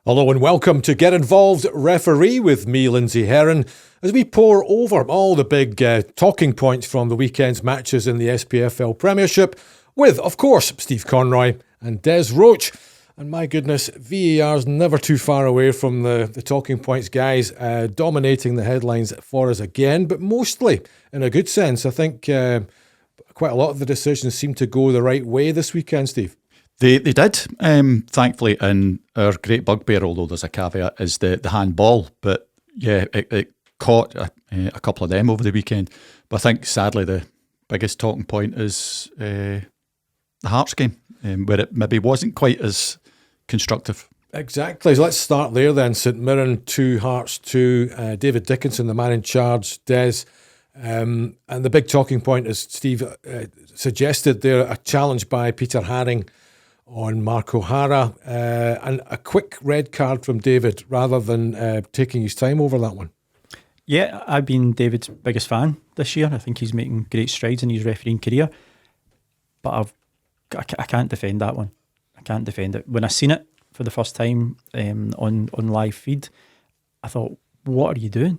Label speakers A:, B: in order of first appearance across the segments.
A: Hello and welcome to Get Involved Referee with me, Lindsay Heron, as we pore over all the big talking points from the weekend's matches in the SPFL Premiership with, of course, Steve Conroy and Des Roach. And my goodness, VAR's never too far away from the talking points, guys, dominating the headlines for us again, but mostly in a good sense. I think quite a lot of the decisions seem to go the right way this weekend, Steve.
B: They did, thankfully, and our great bugbear, although there's a caveat, is the handball. But yeah, it caught a couple of them over the weekend. But I think, sadly, the biggest talking point is the Hearts game, where it maybe wasn't quite as constructive.
A: Exactly. So let's start there then. St Mirren 2, Hearts 2, David Dickinson, the man in charge, Des. And the big talking point, as Steve suggested there, a challenge by Peter Haring on Mark O'Hara, and a quick red card from David rather than taking his time over that one.
C: Yeah, I've been David's biggest fan this year. I think he's making great strides in his refereeing career. But I can't defend that one. I can't defend it. When I seen it for the first time on live feed, I thought, what are you doing?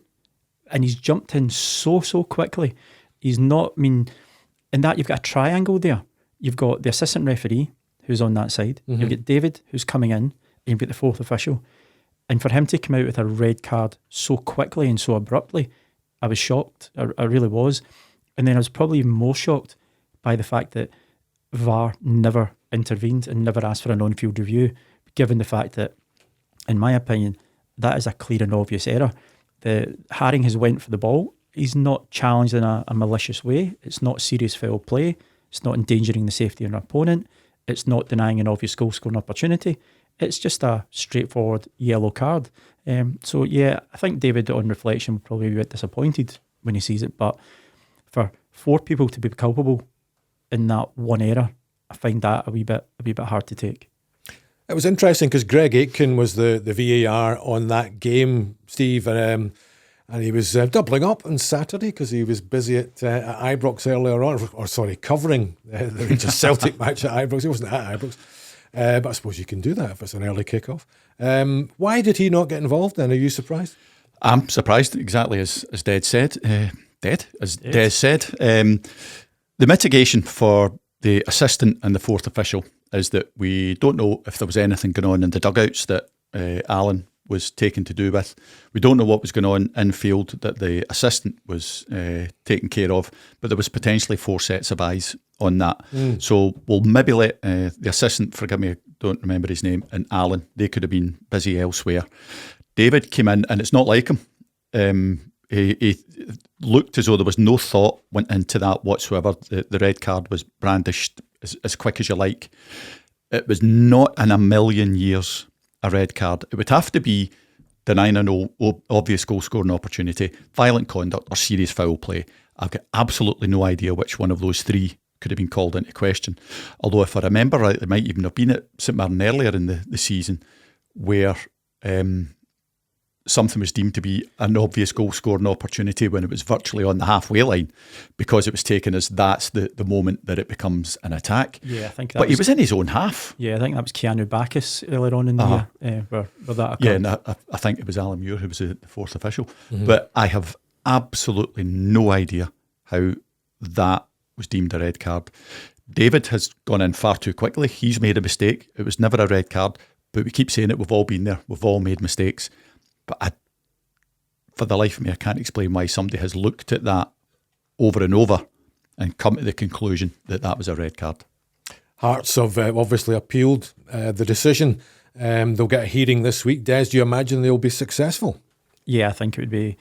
C: And he's jumped in so quickly. He's not, in that you've got a triangle there. You've got the assistant referee who's on that side. Mm-hmm. You've got David who's coming in, and you've got the fourth official. And for him to come out with a red card so quickly and so abruptly, I was shocked. I really was. And then I was probably even more shocked by the fact that VAR never intervened and never asked for a non-field review, given the fact that, in my opinion, that is a clear and obvious error. The Haring has went for the ball. He's not challenged in a malicious way. It's not serious foul play. It's not endangering the safety of an opponent. It's not denying an obvious goal-scoring opportunity. It's just a straightforward yellow card. So, yeah, I think David, on reflection, will probably be a bit disappointed when he sees it. But for 4 people to be culpable in that one error, I find that a wee bit hard to take.
A: It was interesting because Greg Aitken was the VAR on that game, Steve, and he was doubling up on Saturday because he was busy at Ibrox earlier on, covering the Rangers Celtic match at Ibrox. He wasn't at Ibrox, but I suppose you can do that if it's an early kickoff. Why did he not get involved then? Are you surprised?
B: I'm surprised, exactly as Des said. Des said. The mitigation for the assistant and the fourth official is that we don't know if there was anything going on in the dugouts that Alan was taken to do with. We don't know what was going on in field that the assistant was taking care of, but there was potentially 4 sets of eyes on that. So we'll maybe let the assistant, forgive me, I don't remember his name, and Alan, they could have been busy elsewhere. David came in, and it's not like him. He looked as though there was no thought went into that whatsoever. The red card was brandished as quick as you like. It was not in a million years a red card. It would have to be denying an obvious goal scoring opportunity, violent conduct, or serious foul play. I've got absolutely no idea which one of those 3 could have been called into question. Although if I remember right, it might even have been at St Mirren earlier in the season where something was deemed to be an obvious goal scoring opportunity when it was virtually on the halfway line, because it was taken as that's the moment that it becomes an attack.
C: Yeah, I think that
B: but he was in his own half.
C: Yeah, I think that was Keanu Bacchus earlier on in the year where that occurred.
B: Yeah, and I think it was Alan Muir who was the fourth official. Mm-hmm. But I have absolutely no idea how that was deemed a red card. David has gone in far too quickly. He's made a mistake. It was never a red card, but we keep saying it. We've all been there. We've all made mistakes. But for the life of me, I can't explain why somebody has looked at that over and over and come to the conclusion that that was a red card.
A: Hearts have obviously appealed the decision. They'll get a hearing this week. Des, do you imagine they'll be successful?
C: Yeah, I think it'd be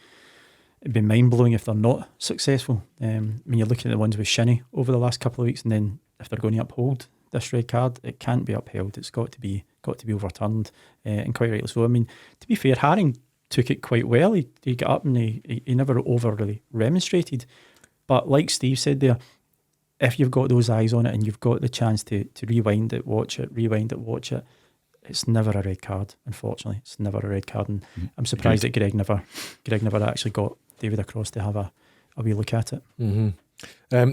C: mind-blowing if they're not successful. When you're looking at the ones with Shinnie over the last couple of weeks, and then if they're going to uphold this red card, it can't be upheld. It's got to be overturned, and quite rightly so. To be fair, Haring took it quite well. He got up and he never overly remonstrated. But like Steve said there, if you've got those eyes on it and you've got the chance to rewind it, watch it, it's never a red card. Unfortunately, it's never a red card, and I'm surprised that Greg never actually got David across to have a wee look at it.
A: Mm-hmm.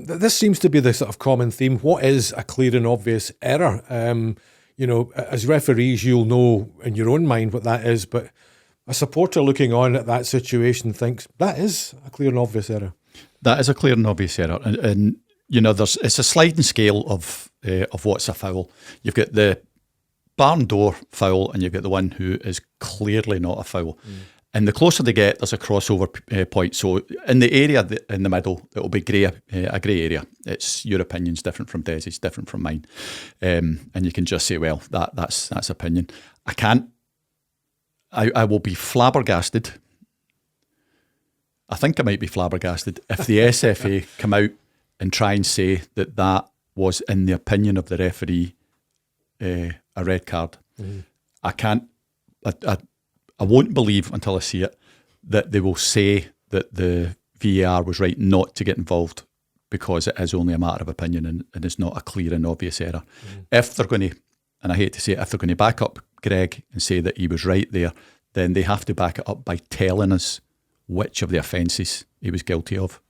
A: This seems to be the sort of common theme. What is a clear and obvious error? as referees, you'll know in your own mind what that is, but a supporter looking on at that situation thinks that is a clear and obvious error.
B: That is a clear and obvious error, and it's a sliding scale of what's a foul. You've got the barn door foul, and you've got the one who is clearly not a foul. And the closer they get, there's a crossover point. So in the area in the middle, it'll be a grey area. It's your opinion's different from Desi's, different from mine, and you can just say, well, that's opinion. I will be flabbergasted. I think I might be flabbergasted if the SFA come out and try and say that was, in the opinion of the referee, a red card. I can't. I won't believe until I see it that they will say that the VAR was right not to get involved because it is only a matter of opinion and it's not a clear and obvious error. If they're going to, and I hate to say it, if they're going to back up Greg and say that he was right there, then they have to back it up by telling us which of the offences he was guilty of.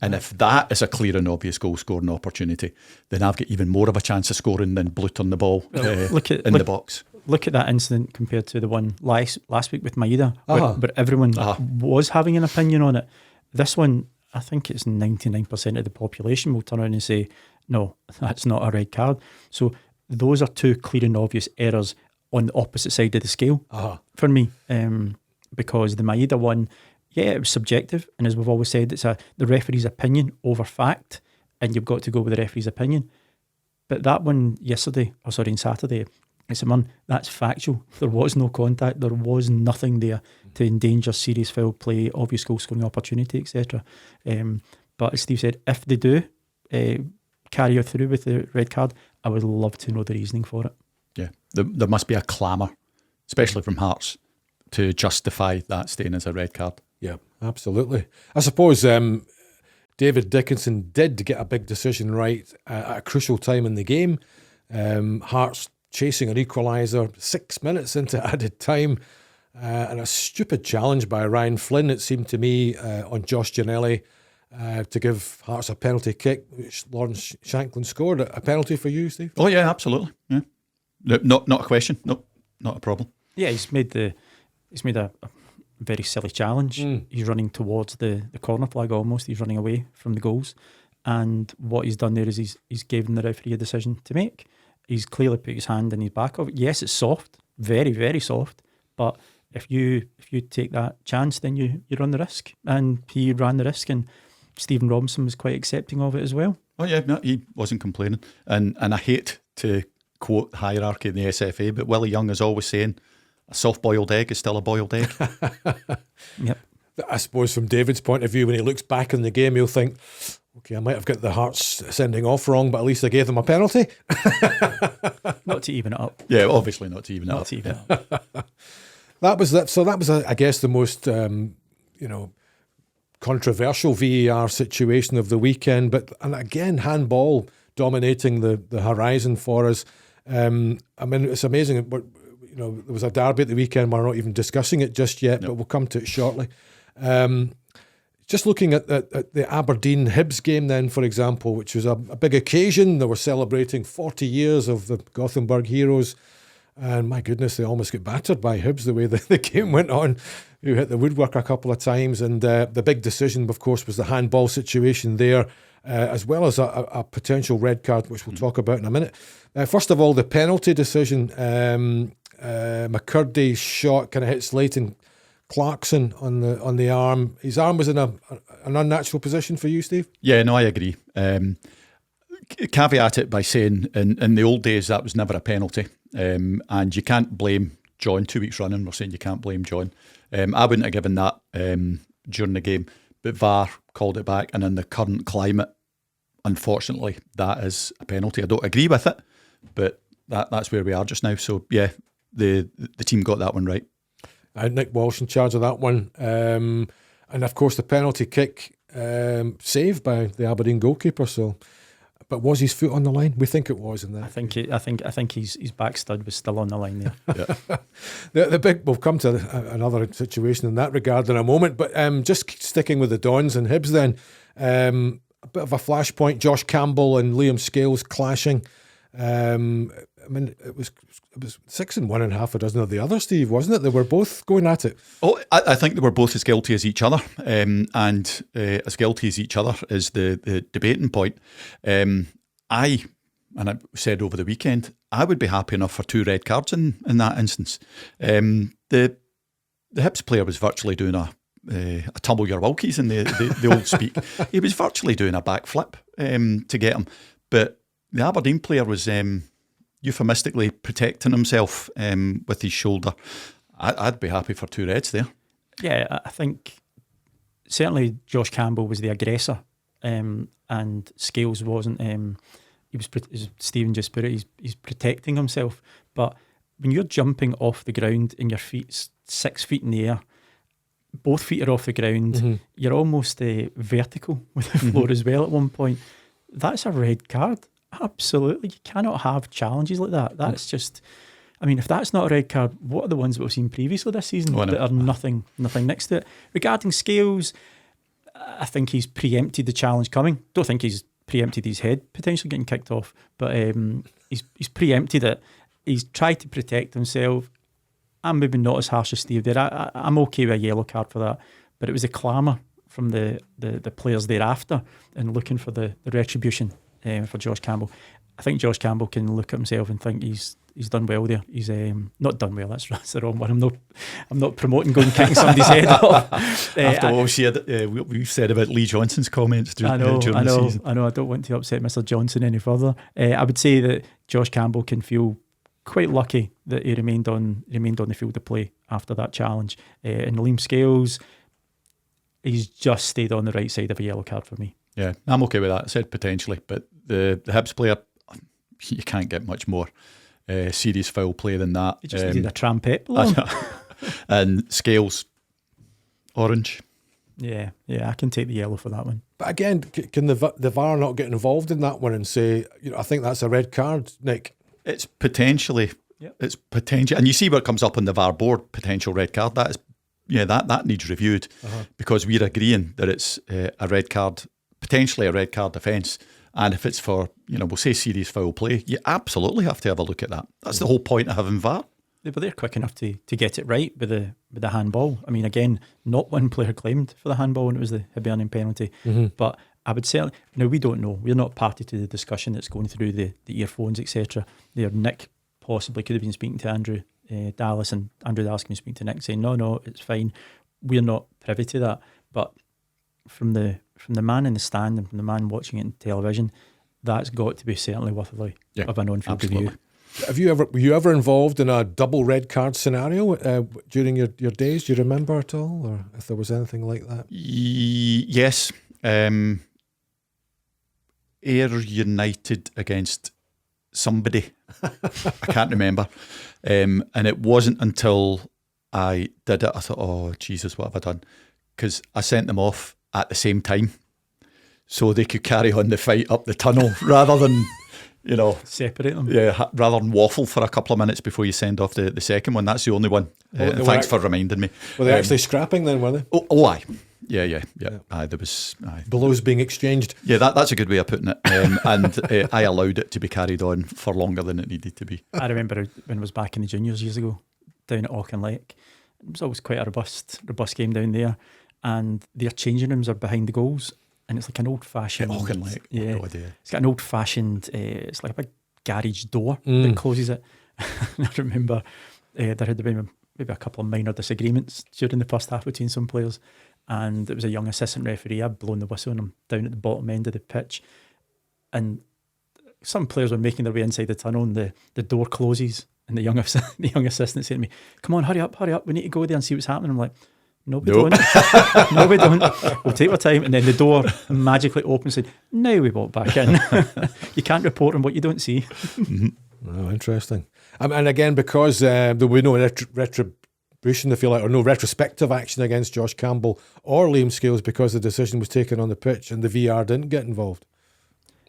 B: And if that is a clear and obvious goal scoring opportunity, then I've got even more of a chance of scoring than bluting the ball in the box.
C: Look at that incident compared to the one last week with Maeda, where everyone was having an opinion on it. This one, I think it's 99% of the population will turn around and say, no, that's not a red card. So those are two clear and obvious errors on the opposite side of the scale for me. Because the Maeda one, it was subjective, and as we've always said, it's the referee's opinion over fact, and you've got to go with the referee's opinion. But that one on Saturday, it's that's factual. There was no contact. There was nothing there to endanger serious foul play, obvious goal scoring opportunity, etc. But as Steve said, if they do carry through with the red card, I would love to know the reasoning for it.
B: Yeah, there must be a clamour, especially from Hearts, to justify that staying as a red card.
A: Yeah, absolutely. I suppose David Dickinson did get a big decision right at a crucial time in the game. Hearts chasing an equaliser 6 minutes into added time, and a stupid challenge by Ryan Flynn, it seemed to me, on Josh Ginnelly to give Hearts a penalty kick, which Lawrence Shanklin scored. A penalty for you, Steve?
B: Oh yeah, absolutely. Yeah, not a question. No, not a problem.
C: Yeah, he's made a very silly challenge. He's running towards the corner flag almost. He's running away from the goals, and what he's done there is he's given the referee a decision to make. He's clearly put his hand in his back of it. Yes, it's soft, very, very soft. But if you take that chance, then you run the risk. And he ran the risk, and Stephen Robinson was quite accepting of it as well.
B: Oh yeah, no, he wasn't complaining. And I hate to quote hierarchy in the SFA, but Willie Young is always saying, a soft-boiled egg is still a boiled egg.
C: Yep.
A: I suppose from David's point of view, when he looks back in the game, he'll think, okay, I might have got the Hearts sending off wrong, but at least I gave them a penalty.
C: Not to even it up.
B: Yeah, obviously not to even it up.
C: Not to even it up.
A: That was, I guess, the most, controversial VAR situation of the weekend. And again, handball dominating the horizon for us. It's amazing. But there was a derby at the weekend. We're not even discussing it just yet, but we'll come to it shortly. Just looking at the Aberdeen Hibs game then, for example, which was a big occasion. They were celebrating 40 years of the Gothenburg Heroes. And my goodness, they almost got battered by Hibs the way the game went on, who hit the woodwork a couple of times. And the big decision, of course, was the handball situation there, as well as a potential red card, which we'll talk about in a minute. First of all, the penalty decision. McCurdy's shot kind of hit Slayton Clarkson on the arm. His arm was in an unnatural position for you, Steve?
B: Yeah, no, I agree. Caveat it by saying in the old days that was never a penalty, and you can't blame John. 2 weeks running we're saying you can't blame John. I wouldn't have given that during the game, but VAR called it back, and in the current climate, unfortunately, that is a penalty. I don't agree with it, but that's where we are just now. So yeah, the team got that one right.
A: Nick Walsh in charge of that one, and of course the penalty kick saved by the Aberdeen goalkeeper. So, but was his foot on the line? We think it was in that.
C: I think his back stud was still on the line there.
B: Yeah.
A: the big. We'll come to another situation in that regard in a moment. But just sticking with the Dons and Hibs then, a bit of a flashpoint. Josh Campbell and Liam Scales clashing. mean, it was 6 and 1 and half a dozen of the other, Steve, wasn't it? They were both going at it.
B: Oh, I think they were both as guilty as each other, and as guilty as each other is the debating point. I said over the weekend, I would be happy enough for 2 red cards in that instance. The Hibs player was virtually doing a tumble your Wilkies in the old speak. He was virtually doing a backflip to get him, but the Aberdeen player was euphemistically protecting himself with his shoulder. I'd be happy for 2 reds there.
C: Yeah, I think certainly Josh Campbell was the aggressor, and Scales wasn't. He was, as Stephen just put it, he's protecting himself. But when you're jumping off the ground and your feet's 6 feet in the air, both feet are off the ground, you're almost vertical with the floor as well at one point. That's a red card. Absolutely. You cannot have challenges like that. That's just, I mean, if that's not a red card, what are the ones that we've seen previously this season that are nothing next to it? Regarding Scales, I think he's preempted the challenge coming. Don't think he's preempted his head potentially getting kicked off, but he's preempted it. He's tried to protect himself. I'm maybe not as harsh as Steve there. I'm okay with a yellow card for that, but it was a clamour from the players thereafter and looking for the retribution for Josh Campbell. I think Josh Campbell can look at himself and think he's done well there. He's not done well. That's the wrong one. I'm not promoting going kicking somebody's head off.
B: After what we've said about Lee Johnson's comments during the season.
C: I know. I don't want to upset Mr. Johnson any further. I would say that Josh Campbell can feel quite lucky that he remained on the field of play after that challenge. And Liam Scales, he's just stayed on the right side of a yellow card for me.
B: Yeah, I'm okay with that. I said potentially, but the Hibs player, you can't get much more serious foul play than that.
C: He just needed a trampette below.
B: And Scales, orange.
C: Yeah, I can take the yellow for that one.
A: But again, can the VAR not get involved in that one and say, I think that's a red card, Nick?
B: It's potentially.
C: Yep.
B: It's potential, and you see what comes up on the VAR board. Potential red card. That is, that needs reviewed because we're agreeing that it's a red card, potentially a red card offence. And if it's for, we'll say serious foul play, you absolutely have to have a look at that. That's the whole point of having VAR.
C: But they're quick enough to get it right with the handball. I mean, again, not one player claimed for the handball and it was the Hibernian penalty. But I would certainly, now we don't know. We're not party to the discussion that's going through the earphones, etc. Nick possibly could have been speaking to Andrew Dallas, and Andrew Dallas can speak to Nick saying, no, it's fine. We're not privy to that. But from the man in the stand and from the man watching it on television, that's got to be certainly worthy of an on-field review.
A: Were you ever involved in a double red card scenario during your days? Do you remember at all, or if there was anything like that?
B: Yes. Ayr United against somebody. I can't remember. And it wasn't until I did it, I thought, oh, Jesus, what have I done? Because I sent them off at the same time so they could carry on the fight up the tunnel rather than,
C: separate them.
B: Yeah, rather than waffle for a couple of minutes before you send off the second one. That's the only one. Thanks for reminding me.
A: Were they actually scrapping then, were they?
B: Oh, aye. Yeah. Aye, there was
A: blows being exchanged.
B: Yeah, that's a good way of putting it. And I allowed it to be carried on for longer than it needed to be.
C: I remember when I was back in the juniors years ago, down at Auchinleck. It was always quite a robust game down there, and their changing rooms are behind the goals, and it's like an old-fashioned.
B: Auchinleck.
C: Yeah, it's got an old-fashioned. It's like a big garage door that closes it. And I remember there had been maybe a couple of minor disagreements during the first half between some players. And it was a young assistant referee. I'd blown the whistle on him down at the bottom end of the pitch. And some players were making their way inside the tunnel and the door closes. And the young assistant said to me, "Come on, hurry up. We need to go there and see what's happening." I'm like, "No, we don't. No, we don't. We'll take our time." And then the door magically opens and said, "Now we walk back in." You can't report on what you don't see.
A: Oh, interesting. And again, because there were no retribution, if you like, or no retrospective action against Josh Campbell or Liam Scales because the decision was taken on the pitch and the VR didn't get involved.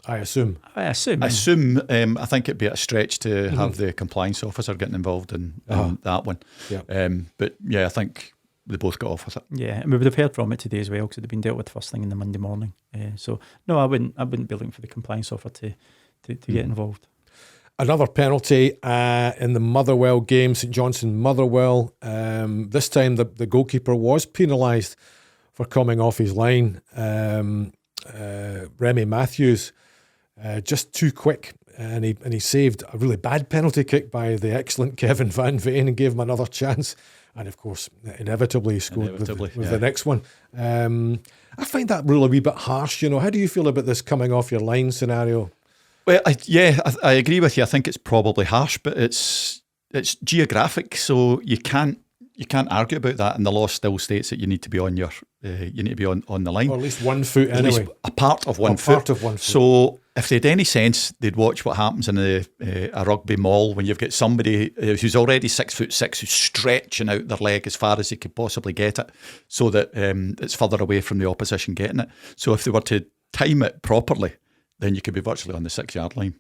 A: I assume.
B: I think it'd be a stretch to have the compliance officer getting involved in that one. Yeah. But yeah, I think they both got off with it.
C: Yeah, and we would have heard from it today as well because it had been dealt with first thing in the Monday morning. So no, I wouldn't be looking for the compliance officer to get involved.
A: Another penalty in the Motherwell game, St Johnstone Motherwell. This time the goalkeeper was penalised for coming off his line. Remy Matthews, just too quick, and he saved a really bad penalty kick by the excellent Kevin Van Veen and gave him another chance. And of course, inevitably he scored with the next one. I find that rule a wee bit harsh. How do you feel about this coming off your line scenario?
B: Well, I agree with you. I think it's probably harsh, but it's geographic, so you can't argue about that. And the law still states that you need to be on on the line,
A: or at least 1 foot anyway.
B: At least a part of 1 foot.
A: Part of 1 foot.
B: So if they had any sense, they'd watch what happens in a rugby mall when you've got somebody who's already 6'6" who's stretching out their leg as far as they could possibly get it, so that it's further away from the opposition getting it. So if they were to time it properly, then you could be virtually on the 6-yard line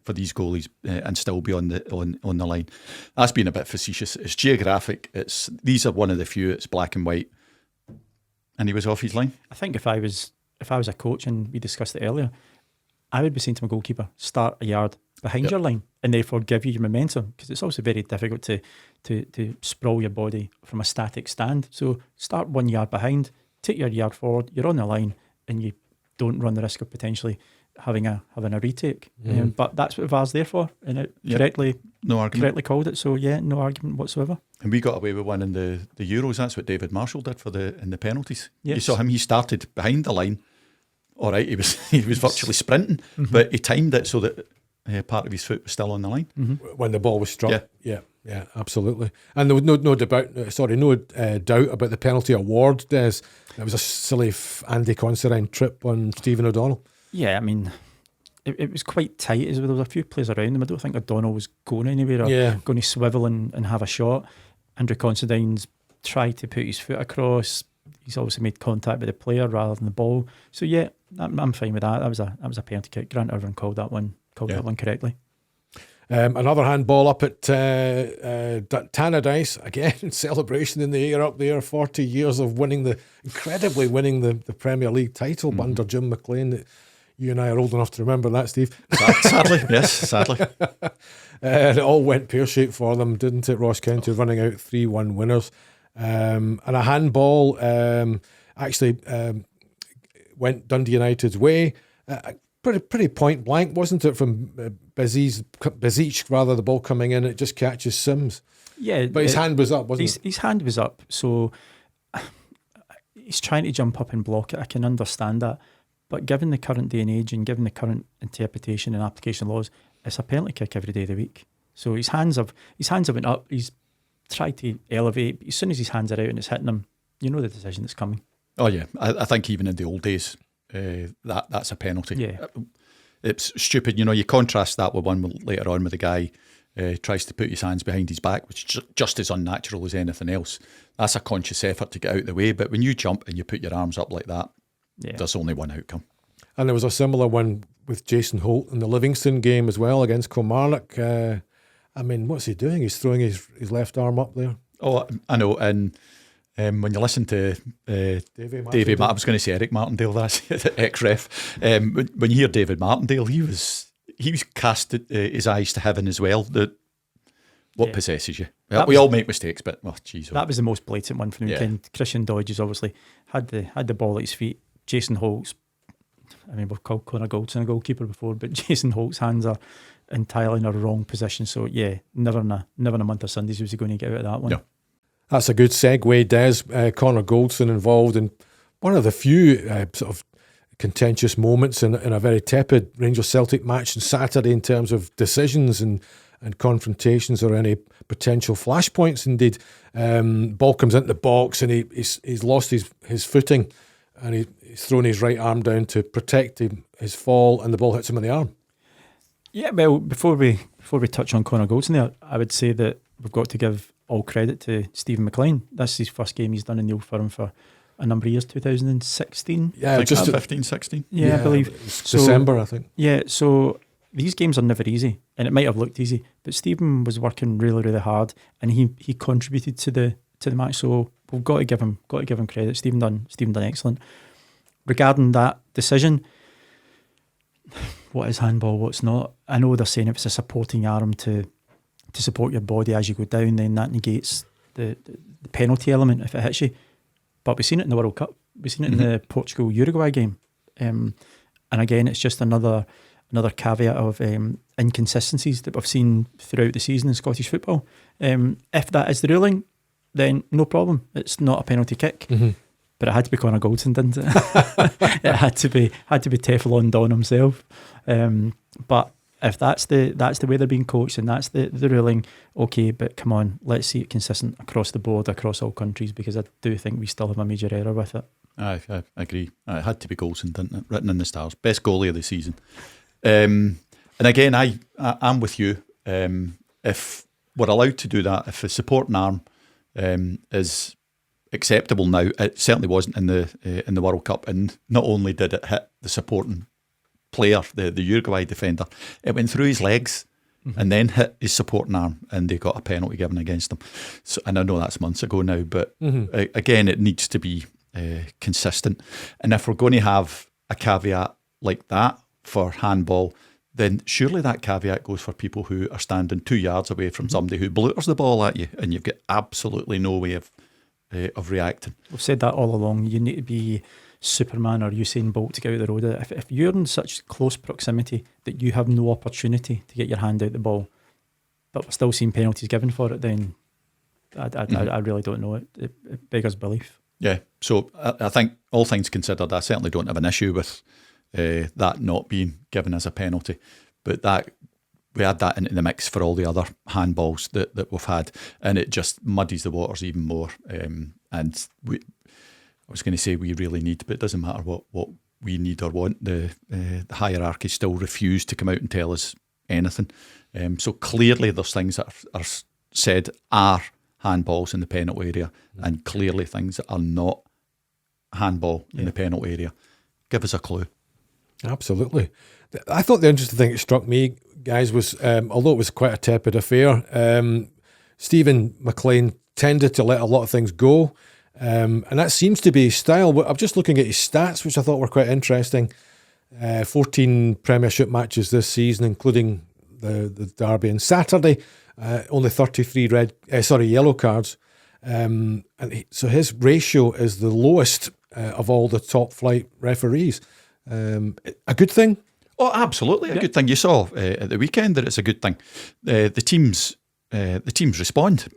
B: for these goalies and still be on the line. That's been a bit facetious. It's geographic. These are one of the few. It's black and white, and he was off his line.
C: I think if I was a coach, and we discussed it earlier, I would be saying to my goalkeeper, start a yard behind your line, and therefore give you your momentum, because it's also very difficult to sprawl your body from a static stand. So start 1 yard behind, take your yard forward. You're on the line, and you don't run the risk of potentially having a retake. But that's what VAR's there for, and it correctly called it. So no argument whatsoever.
B: And we got away with one in the Euros. That's what David Marshall did in the penalties.
C: Yes.
B: You saw him. He started behind the line. All right, he was virtually sprinting, but he timed it so that part of his foot was still on the line
A: when the ball was struck. Yeah, absolutely. And there was no doubt about the penalty award. Des, it was a silly Andy Considine trip on Stephen O'Donnell.
C: Yeah, I mean, it was quite tight as well. There was a few players around him. I don't think O'Donnell was going anywhere or going to swivel and have a shot. Andrew Considine's tried to put his foot across. He's obviously made contact with the player rather than the ball. So I'm fine with that. That was a penalty kick. Grant Irvine called that one correctly.
A: Another handball up at Tannadice. Again, celebration in the air up there. 40 years of winning the Premier League title under Jim McLean. You and I are old enough to remember that, Steve.
B: Sadly, yes, sadly.
A: And it all went pear-shaped for them, didn't it? Ross County running out 3-1 winners. And a handball actually went Dundee United's way. Pretty point blank, wasn't it, from Bezic, rather, the ball coming in, it just catches Sims.
C: Yeah.
A: But his hand was up, wasn't it?
C: His hand was up, so he's trying to jump up and block it. I can understand that. But given the current day and age and given the current interpretation and application laws, it's a penalty kick every day of the week. So his hands have went up. He's tried to elevate. But as soon as his hands are out and it's hitting him, you know the decision that's coming.
B: Oh yeah, I think even in the old days, that's a penalty.
C: Yeah,
B: it's stupid. You contrast that with one later on with the guy tries to put his hands behind his back, which is just as unnatural as anything else. That's a conscious effort to get out of the way. But when you jump and you put your arms up like that, there's only one outcome. And
A: there was a similar one with Jason Holt in the Livingston game as well against Kilmarnock. I mean, what's he doing? He's throwing his left arm up there.
B: Oh, I know. And when you listen to David, I was going to say Eric Martindale, that's the ex-ref. When you hear David Martindale, he was cast his eyes to heaven as well. What possesses you? We all make mistakes, but geez.
C: That was the most blatant one for him. Christian Dodges obviously had the ball at his feet. Jason Holt's, I mean, we've called Connor Goldson a goalkeeper before, but Jason Holt's hands are entirely in a wrong position. So never in a month of Sundays was he going to get out of that one.
B: No.
A: That's a good segue, Des. Connor Goldson involved in one of the few sort of contentious moments in a very tepid Rangers Celtic match on Saturday in terms of decisions and confrontations or any potential flashpoints. Indeed, ball comes into the box and he's lost his footing and he's thrown his right arm down to protect his fall, and the ball hits him in the arm.
C: Yeah, well, before we touch on Connor Goldson there, I would say that we've got to give all credit to Steven McLean. This is his first game he's done in the Old Firm for a number of years, 2016.
B: Yeah, just 15, 16.
C: Yeah, I believe.
A: December, I think.
C: Yeah, so these games are never easy, and it might have looked easy, but Steven was working really, really hard, and he contributed to the match. So we've got to give him credit. Steven done excellent. Regarding that decision, what is handball, what's not. I know they're saying if it's a supporting arm to support your body as you go down, then that negates the penalty element if it hits you. But we've seen it in the World Cup. We've seen it in the Portugal-Uruguay game. And again, it's just another caveat of inconsistencies that we've seen throughout the season in Scottish football. If that is the ruling, then no problem. It's not a penalty kick. But it had to be Conor Goldson, didn't it? It had to be Teflon Don himself. But if that's the way they're being coached and that's the ruling, okay, but come on, let's see it consistent across the board, across all countries, because I do think we still have a major error with it.
B: I agree. It had to be Goldson, didn't it? Written in the stars. Best goalie of the season. And again, I'm with you. If we're allowed to do that, if the supporting arm is acceptable now, it certainly wasn't in the World Cup, and not only did it hit the supporting player, the Uruguay defender, it went through his legs and then hit his supporting arm, and they got a penalty given against them. So, and I know that's months ago now, but again, it needs to be consistent. And if we're going to have a caveat like that for handball, then surely that caveat goes for people who are standing 2 yards away from somebody who blooters the ball at you, and you've got absolutely no way of reacting.
C: We've said that all along. You need to be Superman or Usain Bolt to get out the road. If you're in such close proximity that you have no opportunity to get your hand out the ball, but we're still seeing penalties given for it, then I really don't know. It beggars belief.
B: Yeah, so I think all things considered, I certainly don't have an issue with that not being given as a penalty, but that we add that into the mix for all the other handballs that we've had, and it just muddies the waters even more. And I was going to say we really need, but it doesn't matter what we need or want. The hierarchy still refuse to come out and tell us anything. So clearly there's things that are said are handballs in the penalty area, and clearly things that are not handball in the penalty area. Give us a clue.
A: Absolutely. I thought the interesting thing that struck me, guys, was although it was quite a tepid affair, Steven McLean tended to let a lot of things go, and that seems to be his style. I'm just looking at his stats, which I thought were quite interesting. 14 Premiership matches this season, including the derby on Saturday. Only 33 yellow cards, so his ratio is the lowest of all the top flight referees. A good thing?
B: Oh, absolutely, a good thing. You saw at the weekend that it's a good thing. The teams respond.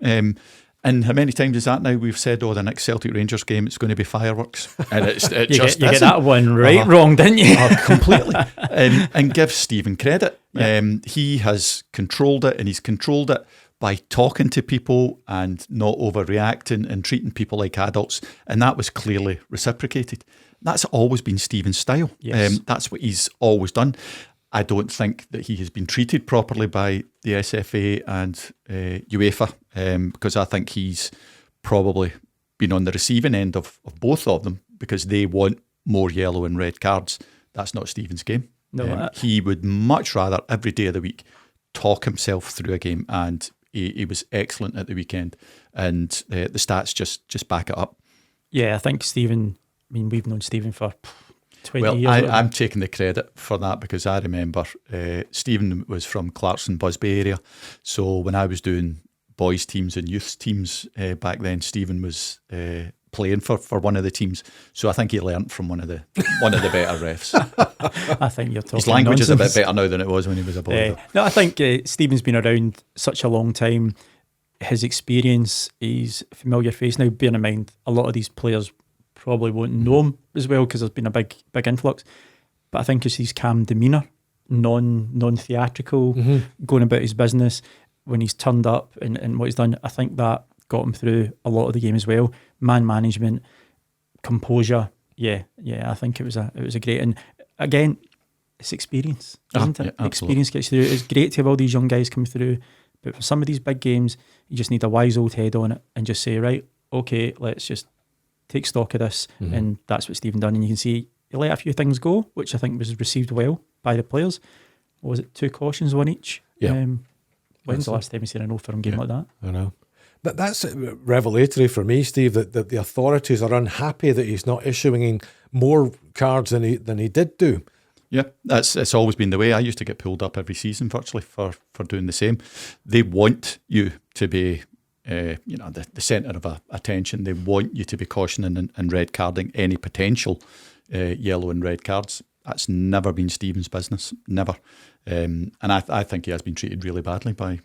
B: And how many times is that now we've said, the next Celtic Rangers game, it's going to be fireworks? And it
C: you
B: just
C: get that one wrong, didn't you?
B: Completely. And give Steven credit. Yeah. He has controlled it, and he's controlled it by talking to people and not overreacting and treating people like adults. And that was clearly reciprocated. That's always been Steven's style.
C: Yes.
B: That's what he's always done. I don't think that he has been treated properly by the SFA and UEFA, because I think he's probably been on the receiving end of both of them, because they want more yellow and red cards. That's not Steven's game.
C: No,
B: he would much rather every day of the week talk himself through a game, and he was excellent at the weekend, and the stats just back it up.
C: Yeah, I think Steven, we've known Steven for 20 years.
B: Well, I'm taking the credit for that, because I remember Steven was from Clarkson, Busby area. So when I was doing boys teams and youth teams back then, Steven was playing for one of the teams. So I think he learnt from one of the better refs.
C: I think you're talking
B: his language
C: nonsense.
B: is a bit better now than it was when he was a boy.
C: No, I think Steven's been around such a long time. His experience, he's a familiar face now. Bearing in mind, a lot of these players probably won't know him as well, because there's been a big influx. But I think it's his calm demeanour, non-theatrical, going about his business when he's turned up and what he's done. I think that got him through a lot of the game as well. Man management, composure. Yeah. I think it was a great. And again, it's experience, isn't it?
B: Yeah,
C: experience gets through. It's great to have all these young guys come through, but for some of these big games, you just need a wise old head on it and just say, right, okay, let's just take stock of this. And that's what Steven done. And you can see he let a few things go, which I think was received well by the players. What was it, 2 cautions, 1 each?
A: Yeah.
C: When's the last time you seen an no-firm game like that?
A: I know. That's revelatory for me, Steve, that the authorities are unhappy that he's not issuing more cards than he did do.
B: Yeah, it's always been the way. I used to get pulled up every season virtually for doing the same. They want you to be, the centre of attention. They want you to be cautioning and red carding any potential yellow and red cards. That's never been Steven's business, never. And I think he has been treated really badly by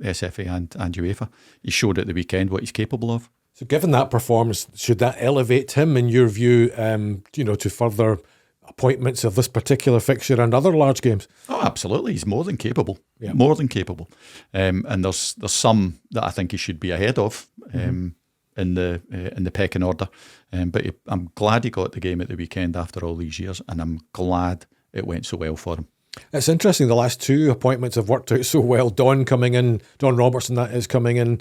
B: SFA and UEFA. He showed at the weekend what he's capable of.
A: So given that performance, should that elevate him, in your view, to further appointments of this particular fixture and other large games?
B: Oh, absolutely. He's more than capable.
A: Yeah.
B: More than capable. And there's some that I think he should be ahead of in the pecking order. But I'm glad he got the game at the weekend after all these years, and I'm glad it went so well for him.
A: It's interesting, the last two appointments have worked out so well. Don Robertson, that is, coming in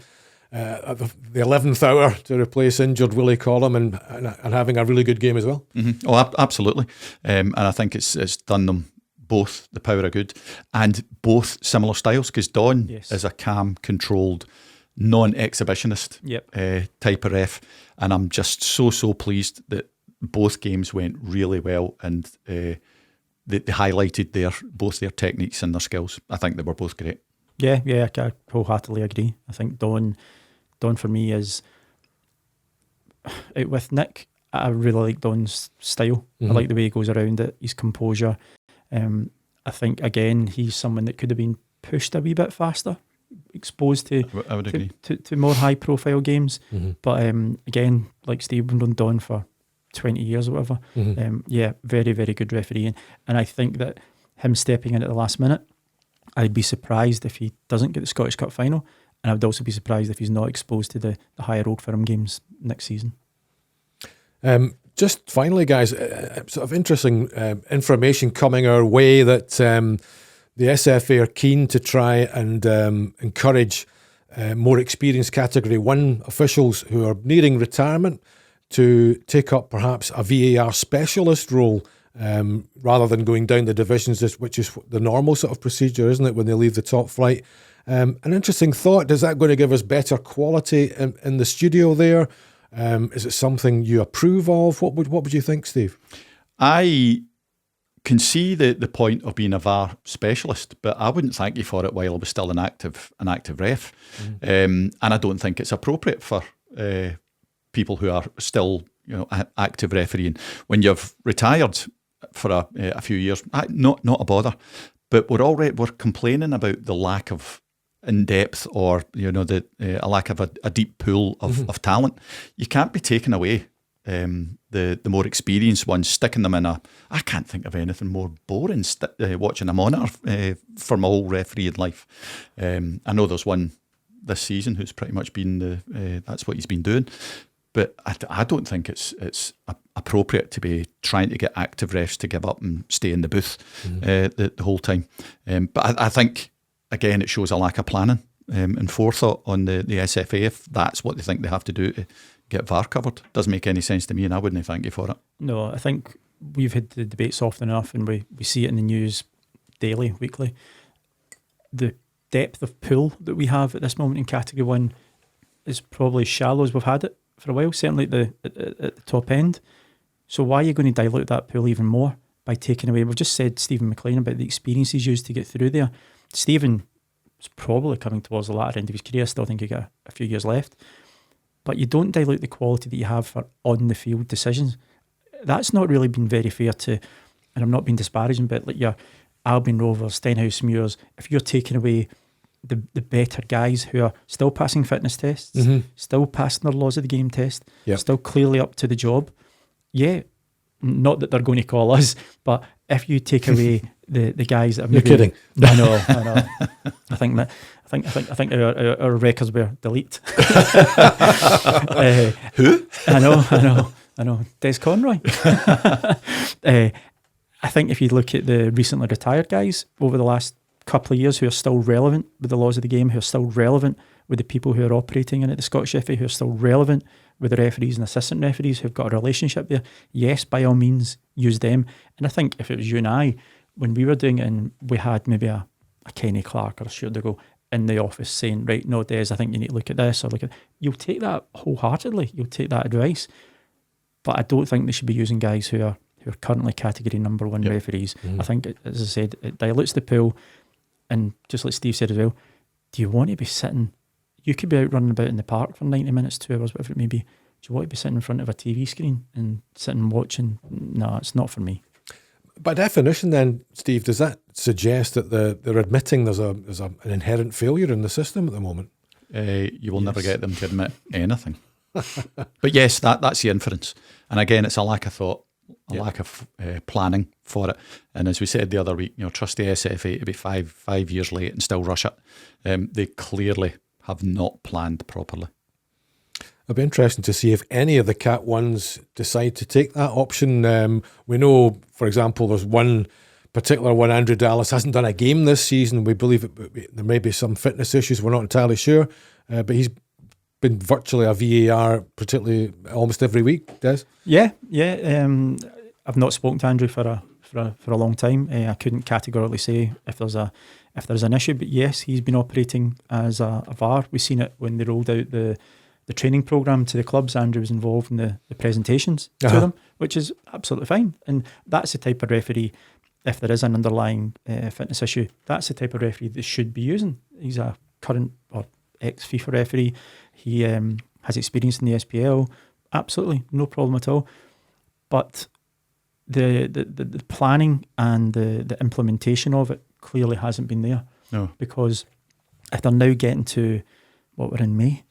A: at the 11th hour to replace injured Willie Collum and having a really good game as well.
B: Mm-hmm. Oh, absolutely. And I think it's done them both the power of good, and both similar styles, because Don is a calm, controlled, non-exhibitionist type of ref, and I'm just so pleased that both games went really well, and they highlighted both their techniques and their skills. I think they were both great.
C: Yeah, I wholeheartedly agree. I think Don for me is out with Nick. I really like Don's style. I like the way he goes around it, his composure. I think again he's someone that could have been pushed a wee bit faster, exposed to
B: I would agree.
C: to more high profile games. But again, like Steve, been on Don for 20 years or whatever. Very, very good refereeing. And I think that him stepping in at the last minute, I'd be surprised if he doesn't get the Scottish Cup final, and I would also be surprised if he's not exposed to the higher Old Firm games next season.
A: Just finally, guys, sort of interesting information coming our way that the SFA are keen to try and encourage more experienced Category 1 officials who are nearing retirement to take up perhaps a VAR specialist role rather than going down the divisions, which is the normal sort of procedure, isn't it, when they leave the top flight? An interesting thought. Is that going to give us better quality in the studio there? Is it something you approve of? What would you think, Steve?
B: I can see the point of being a VAR specialist, but I wouldn't thank you for it while I was still an active ref. And I don't think it's appropriate for people who are still active refereeing. When you've retired for a few years, not a bother. But we're complaining about the lack of in-depth or a lack of a deep pool of talent. You can't be taking away the more experienced ones, sticking them in I can't think of anything more boring watching a monitor for my whole refereeing life. I know there's one this season who's pretty much been that's what he's been doing. But I don't think it's appropriate to be trying to get active refs to give up and stay in the booth the whole time. But I think, again, it shows a lack of planning and forethought on the SFA if that's what they think they have to do to get VAR covered. Doesn't make any sense to me, and I wouldn't thank you for it. No,
C: I think we've had the debates often enough, and we see it in the news daily, weekly. The depth of pool that we have at this moment in Category 1 is probably as shallow as we've had it for a while, certainly at the top end. So why are you going to dilute that pool even more by taking away? We've just said Steven McLean about the experience he's used to get through there. Steven is probably coming towards the latter end of his career. I still think he's got a few years left. But you don't dilute the quality that you have for on-the-field decisions. That's not really been very fair to, and I'm not being disparaging, but like your Albion Rovers, Stenhouse Muirs, if you're taking away the better guys who are still passing fitness tests, still passing their laws of the game test, still clearly up to the job. Yeah, not that they're going to call us, but if you take away the guys that have maybe,
A: you're kidding.
C: I know. I think our records were delete.
B: Who?
C: I know. Des Conroy. I think if you look at the recently retired guys over the last couple of years who are still relevant with the laws of the game, who are still relevant with the people who are operating in it, the Scottish FA, who are still relevant with the referees and assistant referees who've got a relationship there, yes, by all means, use them. And I think if it was you and I, when we were doing it and we had maybe a Kenny Clark or a Stuart Deagle in the office saying, right, no, Des, I think you need to look at this or look at, you'll take that wholeheartedly, you'll take that advice. But I don't think they should be using guys who who are currently category number 1 referees. I think, as I said, it dilutes the pool. And just like Steve said as well, do you want to be sitting? You could be out running about in the park for 90 minutes, 2 hours, whatever it may be. Do you want to be sitting in front of a TV screen and sitting watching? No, it's not for me.
A: By definition, then, Steve, does that suggest that they're admitting there's an inherent failure in the system at the moment?
B: You will never get them to admit anything. But yes, that's the inference. And again, it's a lack of thought, a lack of planning for it. And as we said the other week, trust the SFA to be five years late and still rush it. They clearly have not planned properly.
A: It'll be interesting to see if any of the Cat 1s decide to take that option. We know, for example, there's one particular one, Andrew Dallas, hasn't done a game this season. We believe there may be some fitness issues. We're not entirely sure. But he's been virtually a VAR, particularly almost every week, Des?
C: Yeah. I've not spoken to Andrew for a long time. I couldn't categorically say if there's an issue, but yes, he's been operating as a VAR. We've seen it when they rolled out the training programme to the clubs. Andrew was involved in the presentations to them, which is absolutely fine. And that's the type of referee, if there is an underlying fitness issue, that's the type of referee they should be using. He's a current or ex-FIFA referee. He has experience in the SPL. Absolutely, no problem at all. But the planning and the implementation of it clearly hasn't been there.
B: No.
C: Because if they're now getting to, we're in May,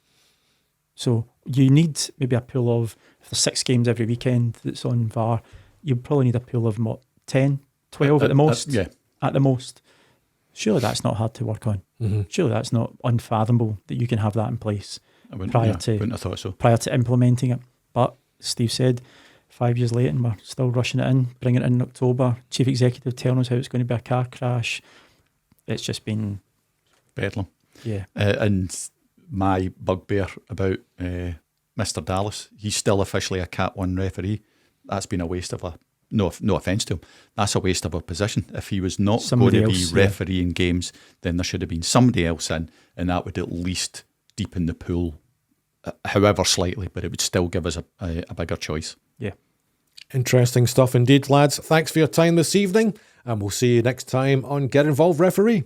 C: so you need maybe a pool of, if there's 6 games every weekend that's on VAR, you probably need a pool of 10, 12 at the most. At the most. Surely that's not hard to work on. Surely that's not unfathomable that you can have that in place
B: wouldn't have thought so.
C: Prior to implementing it. But Steve said, 5 years late and we're still rushing it in, bringing it in October. Chief Executive telling us how it's going to be a car crash. It's just been
B: bedlam.
C: Yeah.
B: And my bugbear about Mr. Dallas, he's still officially a Cat 1 referee. That's been a waste of no offence to him, that's a waste of a position. If he was not going to be refereeing games, then there should have been somebody else in, and that would at least deepen the pool, however slightly, but it would still give us a bigger choice.
C: Yeah.
A: Interesting stuff indeed, lads. Thanks for your time this evening, and we'll see you next time on Get Involved Referee.